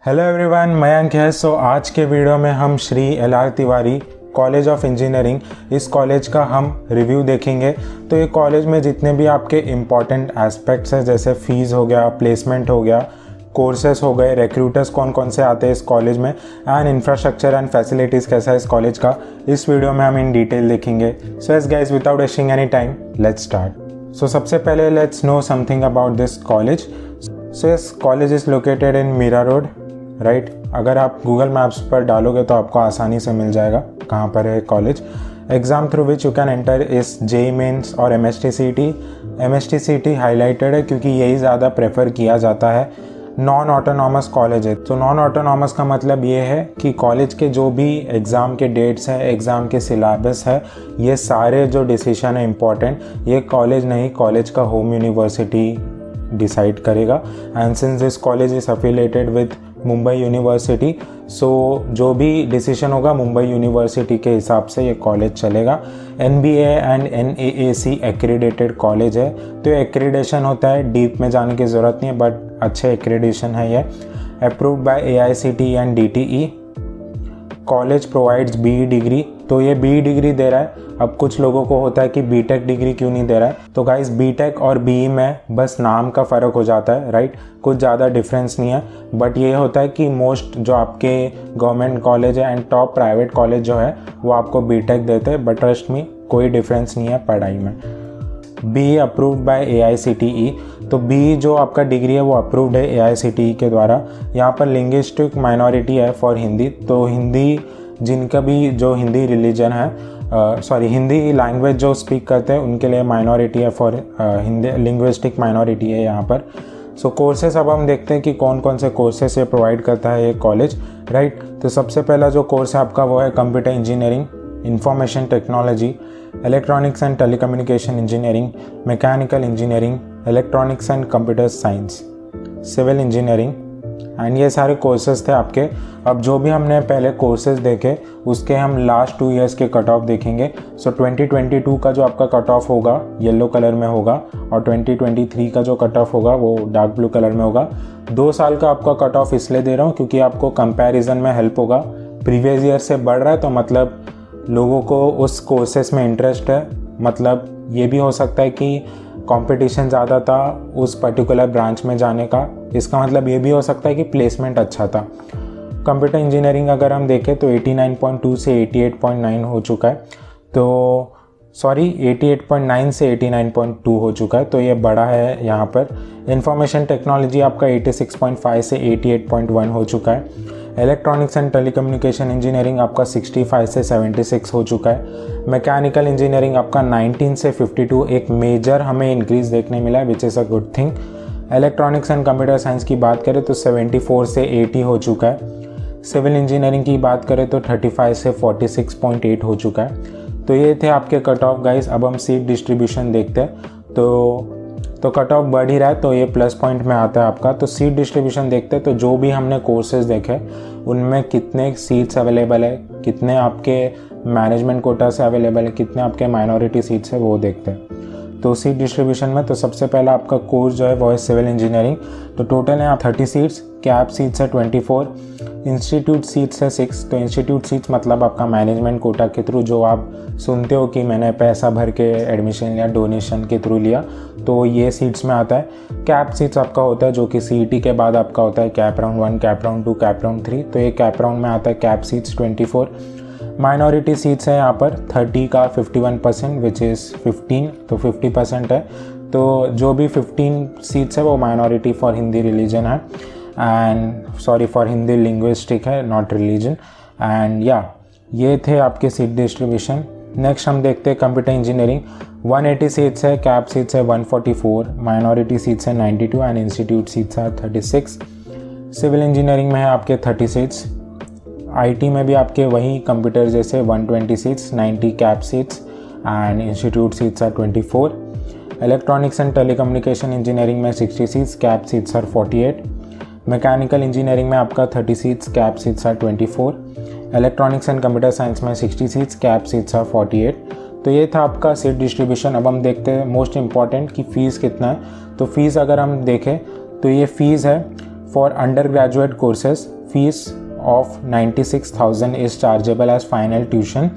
Hello everyone, Mayank है। सो आज के वीडियो में हम Shri LR Tiwari college of engineering, इस कॉलेज का हम रिव्यू देखेंगे। तो ये कॉलेज में जितने भी आपके इम्पॉर्टेंट एस्पेक्ट्स हैं, जैसे फ़ीस हो गया, प्लेसमेंट हो गया, कोर्सेस हो गए, रिक्रूटर्स कौन कौन से आते हैं इस कॉलेज में, एंड इंफ्रास्ट्रक्चर एंड फैसिलिटीज़ कैसा है इस कॉलेज का, इस वीडियो में हम इन डिटेल देखेंगे। So as guys, without wasting any time, let's start. So सबसे पहले let's know something about this college. So this college is located in Mira road, right. अगर आप गूगल मैप्स पर डालोगे तो आपको आसानी से मिल जाएगा कहाँ पर है college. Exam through which you can enter इस JEE मेंस और MSTCT। MSTCT हाईलाइटेड है क्योंकि यही ज़्यादा प्रेफर किया जाता है। नॉन ऑटोनॉमस कॉलेज है, तो नॉन ऑटोनॉमस का मतलब ये है कि कॉलेज के जो भी एग्ज़ाम के डेट्स हैं, एग्ज़ाम के सिलेबस है, ये सारे जो डिसीजन है इम्पॉर्टेंट, ये कॉलेज नहीं, कॉलेज का होम यूनिवर्सिटी डिसाइड करेगा। And since this college is affiliated with Mumbai university, so जो भी डिसीजन होगा मुंबई यूनिवर्सिटी के हिसाब से ये कॉलेज चलेगा। NBA and NAAC accredited college है, तो ये एक्रीडेशन होता है, डीप में जाने की ज़रूरत नहीं है, बट अच्छे एक्रीडेशन है ये। Approved by AICTE and DTE। College provides BE degree, तो ये BE डिग्री दे रहा है। अब कुछ लोगों को होता है कि BTech डिग्री क्यों नहीं दे रहा है, तो गाइस BTech और BE में बस नाम का फ़र्क हो जाता है, राइट। कुछ ज़्यादा डिफरेंस नहीं है, बट ये होता है कि मोस्ट जो आपके गवर्नमेंट कॉलेज है एंड टॉप प्राइवेट कॉलेज जो है वो आपको BTech देते हैं, बट ट्रस्ट मी कोई डिफरेंस नहीं है पढ़ाई में। BE अप्रूव्ड बाय AICTE, तो BE जो आपका डिग्री है वो अप्रूव्ड है AICTE के द्वारा। यहाँ पर लिंग्विस्टिक माइनॉरिटी है फॉर हिंदी, तो हिंदी जिनका भी जो हिंदी रिलीजन है, हिंदी लैंग्वेज जो स्पीक करते हैं उनके लिए माइनॉरिटी है, फॉर हिंदी लिंग्विस्टिक माइनॉरिटी है यहाँ पर। सो कोर्सेस अब हम देखते हैं कि कौन कौन से कोर्सेस ये प्रोवाइड करता है ये कॉलेज, राइट। तो सबसे पहला जो कोर्स है आपका वो है computer engineering, information technology, electronics and telecommunication engineering, mechanical engineering, electronics and computer science, civil engineering, and ये सारे कोर्सेज थे आपके। अब जो भी हमने पहले कोर्सेज देखे उसके हम लास्ट 2 इयर्स के कट ऑफ देखेंगे। सो 2022 का जो आपका कट ऑफ होगा येलो कलर में होगा, और 2023 का जो कट ऑफ होगा वो डार्क ब्लू कलर में होगा। 2 साल का आपका कट ऑफ इसलिए दे रहा हूँ क्योंकि आपको कंपैरिजन में हेल्प होगा। प्रीवियस ईयर से बढ़ रहा है तो मतलब लोगों को उस कोर्सेस में इंटरेस्ट है, मतलब ये भी हो सकता है कि कंपटीशन ज़्यादा था उस पर्टिकुलर ब्रांच में जाने का, इसका मतलब ये भी हो सकता है कि प्लेसमेंट अच्छा था। कंप्यूटर इंजीनियरिंग अगर हम देखें तो 89.2 से 88.9 हो चुका है, तो 88.9 से 89.2 हो चुका है, तो ये बड़ा है यहाँ पर। इंफॉर्मेशन टेक्नोलॉजी आपका 86.5 से 88.1 हो चुका है। इलेक्ट्रॉनिक्स एंड टेलीकम्युनिकेशन इंजीनियरिंग आपका 65 से 76 हो चुका है। मैकेनिकल इंजीनियरिंग आपका 19 से 52, एक मेजर हमें इंक्रीज देखने मिला है, which is a good thing. Electronics and computer science की बात करें तो 74 से 80 हो चुका है। सिविल इंजीनियरिंग की बात करें तो 35 से 46.8 हो चुका है। तो ये थे आपके कट ऑफ गाइस। अब हम सीट डिस्ट्रीब्यूशन देखते हैं, तो कट ऑफ बढ़ ही रहा है तो ये प्लस पॉइंट में आता है आपका। तो सीट डिस्ट्रीब्यूशन देखते हैं, तो जो भी हमने कोर्सेज देखे उनमें कितने सीट्स अवेलेबल है, कितने आपके मैनेजमेंट कोटा से अवेलेबल है, कितने आपके माइनॉरिटी सीट्स है, वो देखते हैं। तो सीट डिस्ट्रीब्यूशन में तो सबसे पहला आपका कोर्स जो है वो है सिविल इंजीनियरिंग। तो टोटल है 30 सीट्स, कैप सीट्स है 24, इंस्टीट्यूट सीट्स है 6। तो इंस्टीट्यूट सीट्स मतलब आपका मैनेजमेंट कोटा के थ्रू, जो आप सुनते हो कि मैंने पैसा भर के एडमिशन लिया, डोनेशन के थ्रू लिया, तो ये सीट्स में आता है। कैप सीट्स आपका होता है जो कि CET के बाद आपका होता है cap round 1, cap round 2, cap round 3, तो ये कैप राउंड में आता है कैप सीट्स 24। माइनॉरिटी सीट्स है यहाँ पर 30 का 51%, विच इज़ 15, तो 50% है। तो जो भी 15 सीट्स है वो माइनॉरिटी फॉर हिंदी रिलीजन है, एंड फॉर हिंदी लिंग्विस्टिक है, नॉट रिलीजन। एंड ये थे आपके सीट डिस्ट्रीब्यूशन। नेक्स्ट हम देखते हैं कंप्यूटर इंजीनियरिंग। 180 सीट्स है, कैप सीट्स है 144, माइनॉरिटी सीट्स है 92 एंड इंस्टीट्यूट सीट्स है 36। सिविल इंजीनियरिंग में है आपके 30 सीट्स। IT में भी आपके वही कंप्यूटर जैसे 120 seats, 90 cap seats and institute seats are 24। Electronics and telecommunication engineering में 60 seats, cap seats are 48। Mechanical engineering में आपका 30 seats, cap seats are 24। Electronics and computer science में 60 सीट्स, कैप सीट्स आर 48। तो ये था आपका सीट डिस्ट्रीब्यूशन। अब हम देखते हैं मोस्ट इम्पॉर्टेंट कि फ़ीस कितना है। तो फीस अगर हम देखें तो ये फ़ीस है for under graduate courses fees of 96,000 is chargeable as final tuition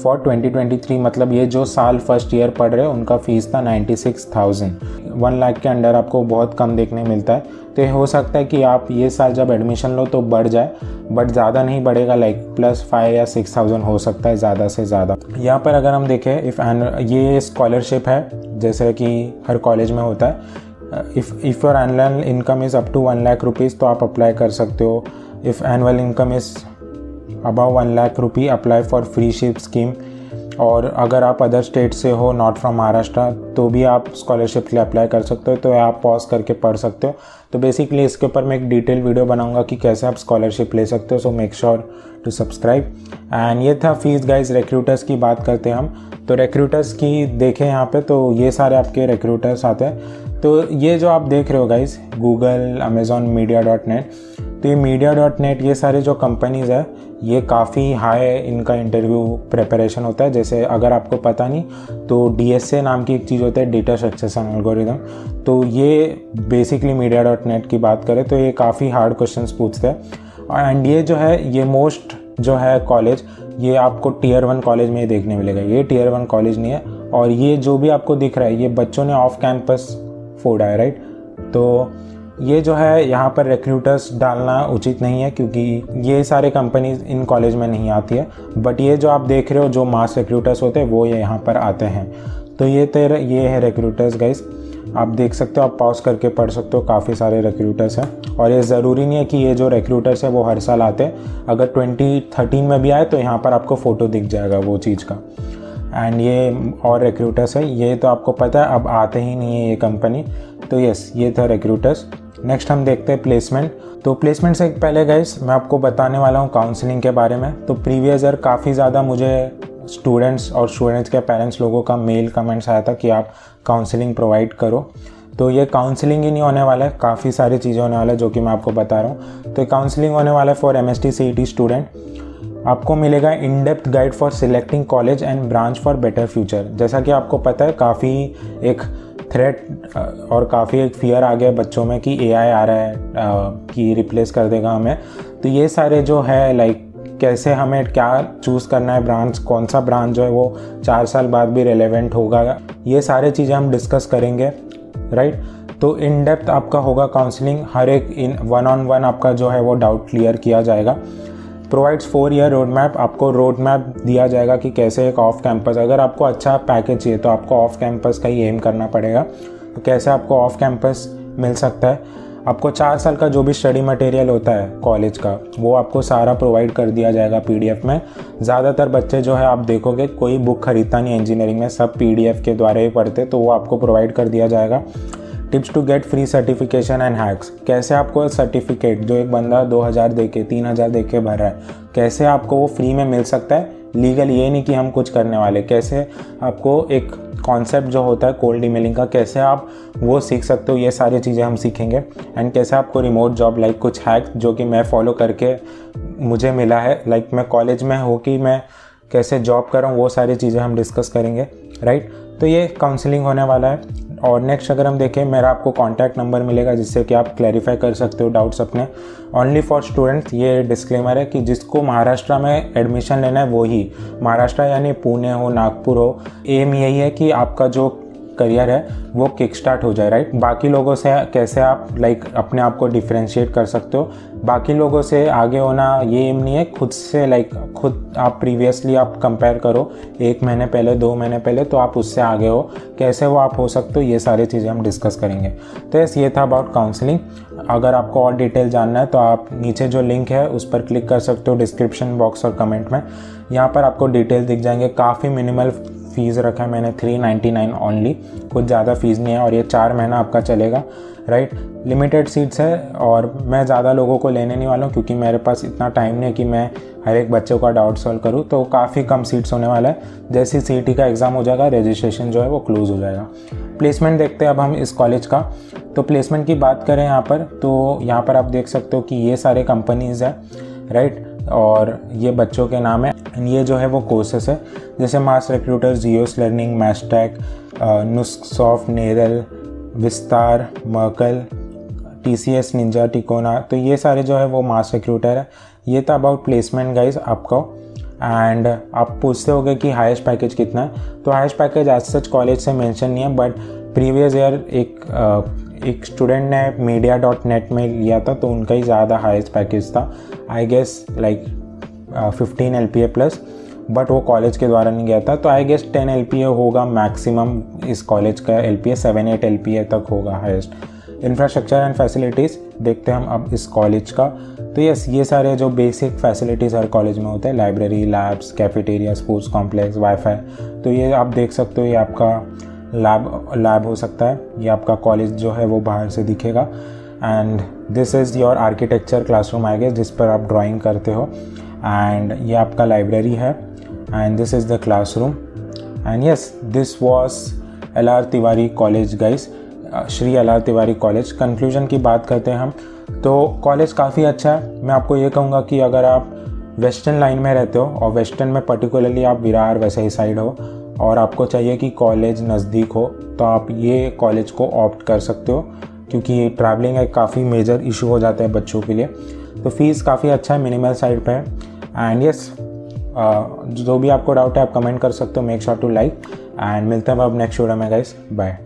for 2023। मतलब ये जो साल फर्स्ट ईयर पढ़ रहे हैं उनका फ़ीस था 96,000। 1 लाख के अंडर आपको बहुत कम देखने मिलता है। तो ये हो सकता है कि आप ये साल जब एडमिशन लो तो बढ़ जाए, बट ज़्यादा नहीं बढ़ेगा, लाइक +5 या 6,000 हो सकता है ज़्यादा से ज़्यादा। यहाँ पर अगर हम देखें ये स्कॉलरशिप है जैसे कि हर कॉलेज में होता है। If your annual income is up to 1 lakh rupees तो आप अप्लाई कर सकते हो। If annual income is above 1 lakh rupee apply for free ship scheme. और अगर आप अदर स्टेट से हो, नॉट फ्रॉम महाराष्ट्र, तो भी आप स्कॉलरशिप के लिए अप्लाई कर सकते हो। तो आप पॉज करके पढ़ सकते हो। तो बेसिकली इसके ऊपर मैं एक डिटेल वीडियो बनाऊंगा कि कैसे आप स्कॉलरशिप ले सकते हो। So make sure to subscribe. And ये था फीस गाइज। रिक्रूटर्स की बात करते हैं हम, तो रिक्रूटर्स की देखें यहाँ पे, तो ये सारे आपके रिक्रूटर्स आते हैं। तो ये जो आप देख रहे हो गाइज, गूगल, अमेज़ॉन, मीडिया.नेट, तो ये मीडिया.नेट, ये सारे जो कंपनीज़ है ये काफ़ी हाई इनका इंटरव्यू प्रिपरेशन होता है। जैसे अगर आपको पता नहीं तो DSA नाम की एक चीज़ होता है, डेटा स्ट्रक्चर एल्गोरिथम। तो ये बेसिकली मीडिया.नेट की बात करें तो ये काफ़ी हार्ड क्वेश्चंस पूछते हैं। एंड ये जो है ये मोस्ट जो है कॉलेज, ये आपको Tier 1 कॉलेज में ही देखने मिलेगा। ये Tier 1 कॉलेज नहीं है। और ये जो भी आपको दिख रहा है ये बच्चों ने ऑफ कैंपस फोड़ा है, राइट। तो ये जो है यहाँ पर रिक्रूटर्स डालना उचित नहीं है क्योंकि ये सारे कंपनीज इन कॉलेज में नहीं आती है। बट ये जो आप देख रहे हो जो मास रिक्रूटर्स होते हैं वो ये यहाँ पर आते हैं। तो ये है रिक्रूटर्स गाइस, आप देख सकते हो, आप पॉज करके पढ़ सकते हो, काफ़ी सारे रिक्रूटर्स हैं। और ये ज़रूरी नहीं है कि ये जो रिक्रूटर्स है वो हर साल आते हैं। अगर 2013 में भी आए तो यहाँ पर आपको फ़ोटो दिख जाएगा वो चीज़ का। एंड ये और रिक्रूटर्स है, ये तो आपको पता है अब आते ही नहीं है ये कंपनी। तो यस, ये था रिक्रूटर्स। नेक्स्ट हम देखते हैं प्लेसमेंट। तो प्लेसमेंट से पहले गाइस मैं आपको बताने वाला हूँ काउंसलिंग के बारे में। तो प्रीवियस ईयर काफ़ी ज़्यादा मुझे स्टूडेंट्स और स्टूडेंट्स के पेरेंट्स लोगों का मेल कमेंट्स आया था कि आप काउंसलिंग प्रोवाइड करो। तो ये काउंसलिंग ही नहीं होने वाला है, काफ़ी सारी चीज़ें होने वाला है जो कि मैं आपको बता रहा हूँ। तो काउंसलिंग होने वाला है फॉर MST CET स्टूडेंट। आपको मिलेगा in depth guide for selecting college and branch for better future. जैसा कि आपको पता है काफ़ी एक थ्रेट और काफ़ी एक फियर आ गया बच्चों में कि AI आ रहा है कि रिप्लेस कर देगा हमें। तो ये सारे जो है लाइक कैसे हमें क्या चूज़ करना है ब्रांच, कौन सा ब्रांच जो है वो 4 साल बाद भी रेलेवेंट होगा, ये सारे चीज़ें हम डिस्कस करेंगे, राइट। तो इन डेप्थ आपका होगा काउंसलिंग, हर एक इन 1-on-1 आपका जो है वो डाउट क्लियर किया जाएगा। प्रोवाइड्स 4 ईयर रोड मैप, आपको रोड मैप दिया जाएगा कि कैसे एक ऑफ कैंपस, अगर आपको अच्छा पैकेज चाहिए तो आपको ऑफ कैंपस का ही एम करना पड़ेगा। तो कैसे आपको ऑफ कैंपस मिल सकता है, आपको 4 साल का जो भी स्टडी मटेरियल होता है कॉलेज का वो आपको सारा प्रोवाइड कर दिया जाएगा PDF में। ज़्यादातर बच्चे जो है आप देखोगे कोई बुक खरीदता नहीं इंजीनियरिंग में, सब PDF के द्वारा ही पढ़ते, तो वो आपको प्रोवाइड कर दिया जाएगा। Tips to get free certification and hacks, कैसे आपको सर्टिफिकेट जो एक बंदा 2,000 दे के 3,000 दे के भर रहा है, कैसे आपको वो फ्री में मिल सकता है लीगल, ये नहीं कि हम कुछ करने वाले। कैसे आपको एक कॉन्सेप्ट जो होता है कोल्ड ईमेलिंग का, कैसे आप वो सीख सकते हो, ये सारी चीज़ें हम सीखेंगे। एंड कैसे आपको रिमोट जॉब लाइक कुछ हैक्स जो कि मैं फॉलो करके मुझे मिला है, लाइक मैं कॉलेज में हो कि मैं कैसे जॉब कर रहा हूँ, वो सारी चीज़ें हम डिस्कस करेंगे, राइट। तो ये काउंसलिंग होने वाला है। और नेक्स्ट अगर हम देखें, मेरा आपको कॉन्टैक्ट नंबर मिलेगा जिससे कि आप क्लैरिफाई कर सकते हो डाउट्स अपने। ओनली फॉर स्टूडेंट्स, ये डिस्क्लेमर है कि जिसको महाराष्ट्र में एडमिशन लेना है वो ही, महाराष्ट्र यानी पुणे हो, नागपुर हो, एम यही है कि आपका जो करियर है वो किक स्टार्ट हो जाए, राइट। बाकी लोगों से कैसे आप लाइक अपने आप को डिफ्रेंशिएट कर सकते हो, बाकी लोगों से आगे होना ये एम नहीं है, खुद से लाइक खुद आप प्रीवियसली आप कंपेयर करो 1 महीने पहले 2 महीने पहले, तो आप उससे आगे हो, कैसे वो आप हो सकते हो, ये सारी चीज़ें हम डिस्कस करेंगे। तो यस, ये था अबाउट काउंसलिंग। अगर आपको और डिटेल जानना है तो आप नीचे जो लिंक है उस पर क्लिक कर सकते हो डिस्क्रिप्शन बॉक्स और कमेंट में, यहाँ पर आपको डिटेल दिख जाएंगे। काफ़ी मिनिमल फ़ीस रखा है मैंने, 399 ओनली, कुछ ज़्यादा फ़ीस नहीं है और ये 4 महीना आपका चलेगा, राइट। लिमिटेड सीट्स है और मैं ज़्यादा लोगों को लेने नहीं वाला हूँ क्योंकि मेरे पास इतना टाइम नहीं है कि मैं हर एक बच्चों का डाउट सॉल्व करूँ। तो काफ़ी कम सीट्स होने वाला है, जैसे CET का एग्ज़ाम हो जाएगा रजिस्ट्रेशन जो है वो क्लोज़ हो जाएगा। प्लेसमेंट देखते हैं अब हम इस कॉलेज का। तो प्लेसमेंट की बात करें यहाँ पर, तो यहाँ पर आप देख सकते हो कि ये सारे कंपनीज़ हैं, राइट, और ये बच्चों के नाम है। ये जो है वो कोर्सेस है, जैसे मास रिक्रूटर, जियोस लर्निंग, मैस्टैक, नुस्क सॉफ्ट, नेरल, विस्तार, मर्कल, TCS, निंजा, टिकोना, तो ये सारे जो है वो मास रिक्रूटर है। ये था अबाउट प्लेसमेंट गाइज आपको। एंड आप पूछते होगे कि हाईएस्ट पैकेज कितना है, तो highest package as such college से मेंशन नहीं है, बट प्रीवियस ईयर एक स्टूडेंट ने media.net में लिया था, तो उनका ही ज़्यादा हाईएस्ट पैकेज था, I guess like 15 LPA plus, but वो कॉलेज के द्वारा नहीं गया था। तो आई गेस 10 LPA होगा मैक्सिमम इस कॉलेज का, LPA 7-8 LPA तक होगा हाईएस्ट। इंफ्रास्ट्रक्चर एंड फैसिलिटीज़ देखते हैं हम अब इस कॉलेज का। तो यस, ये सारे जो बेसिक फैसिलिटीज़ हर कॉलेज में होते हैं, library, labs, cafeteria, sports complex, wifi, तो ये आप देख सकते हो, ये आपका लैब हो सकता है। ये आपका कॉलेज जो है वो बाहर से दिखेगा। And this is your architecture classroom I guess, जिस पर आप ड्राइंग करते हो। एंड ये आपका लाइब्रेरी है, and this is the classroom. And yes, this was LR Tiwari college guys, Shri LR Tiwari college. Conclusion की बात करते हैं हम, तो कॉलेज काफ़ी अच्छा है। मैं आपको ये कहूँगा कि अगर आप वेस्टर्न लाइन में रहते हो, और वेस्टर्न में पर्टिकुलरली आप विरार वैसे ही साइड हो, और आपको चाहिए कि कॉलेज नज़दीक हो, तो आप ये कॉलेज को ऑप्ट कर सकते हो, क्योंकि ट्रैवलिंग एक काफ़ी मेजर इशू हो जाता है बच्चों के लिए। तो फीस काफ़ी अच्छा है, मिनिमल साइड पे है। एंड यस, जो भी आपको डाउट है आप कमेंट कर सकते हो। Make sure to like, and मिलते हैं अब नेक्स्ट वीडियो में गाइस, बाय।